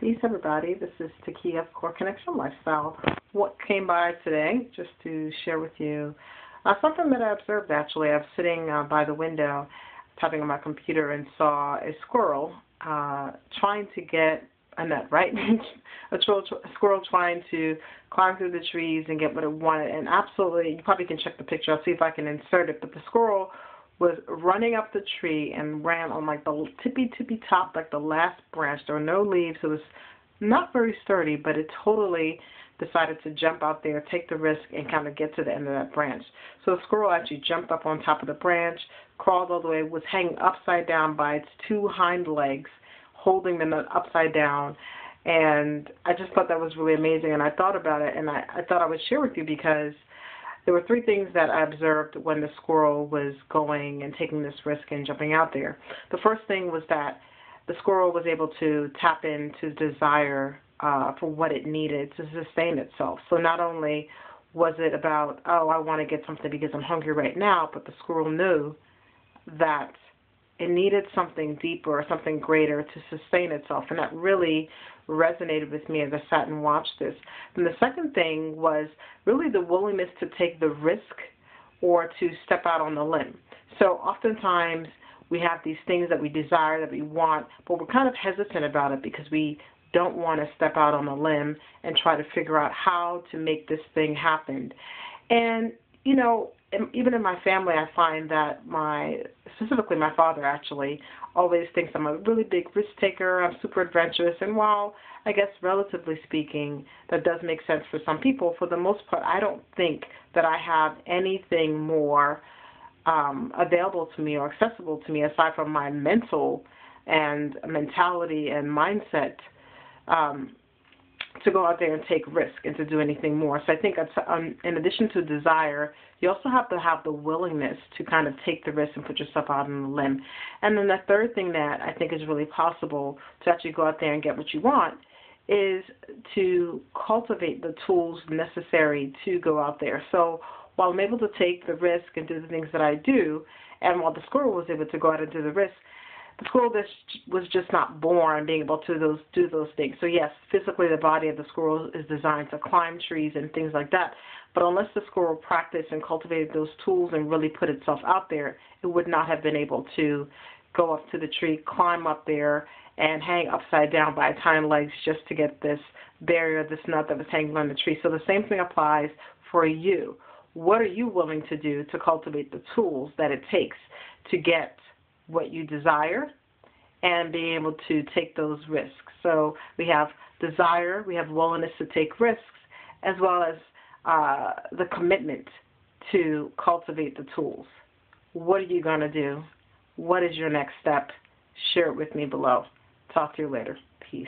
Peace, everybody. This is Takeyah of Core Connection Lifestyle. What came by today, just to share with you, something that I observed actually. I was sitting by the window, typing on my computer, and saw a squirrel trying to get a nut, right? a squirrel trying to climb through the trees and get what it wanted. And absolutely, you probably can check the picture. I'll see if I can insert it. But the squirrel was running up the tree and ran on like the tippy top, like the last branch. There were no leaves. It was not very sturdy, but it totally decided to jump out there, take the risk, and kind of get to the end of that branch. So the squirrel actually jumped up on top of the branch, crawled all the way, was hanging upside down by its two hind legs, holding the nut upside down. And I just thought that was really amazing, and I thought about it, and I thought I would share with you because there were three things that I observed when the squirrel was going and taking this risk and jumping out there. The first thing was that the squirrel was able to tap into desire for what it needed to sustain itself. So not only was it about, oh, I want to get something because I'm hungry right now, but the squirrel knew that it needed something deeper or something greater to sustain itself. And that really resonated with me as I sat and watched this. And the second thing was really the willingness to take the risk or to step out on the limb. So oftentimes we have these things that we desire, that we want, but we're kind of hesitant about it because we don't want to step out on a limb and try to figure out how to make this thing happen. And, you know, even in my family, I find that specifically my father actually always thinks I'm a really big risk taker. I'm super adventurous. And while I guess relatively speaking, that does make sense for some people, for the most part, I don't think that I have anything more available to me or accessible to me aside from my mental and mentality and mindset to go out there and take risk and to do anything more. So I think that's, in addition to desire, you also have to have the willingness to kind of take the risk and put yourself out on the limb. And then the third thing that I think is really possible to actually go out there and get what you want is to cultivate the tools necessary to go out there. So while I'm able to take the risk and do the things that I do, and while the squirrel was able to go out and do the risk, the squirrel was just not born being able to do those things. So yes, physically the body of the squirrel is designed to climb trees and things like that. But unless the squirrel practiced and cultivated those tools and really put itself out there, it would not have been able to go up to the tree, climb up there, and hang upside down by its hind legs just to get this barrier, this nut that was hanging on the tree. So the same thing applies for you. What are you willing to do to cultivate the tools that it takes to get what you desire and being able to take those risks? So we have desire, we have willingness to take risks, as well as the commitment to cultivate the tools. What are you going to do? What is your next step? Share it with me below. Talk to you later. Peace.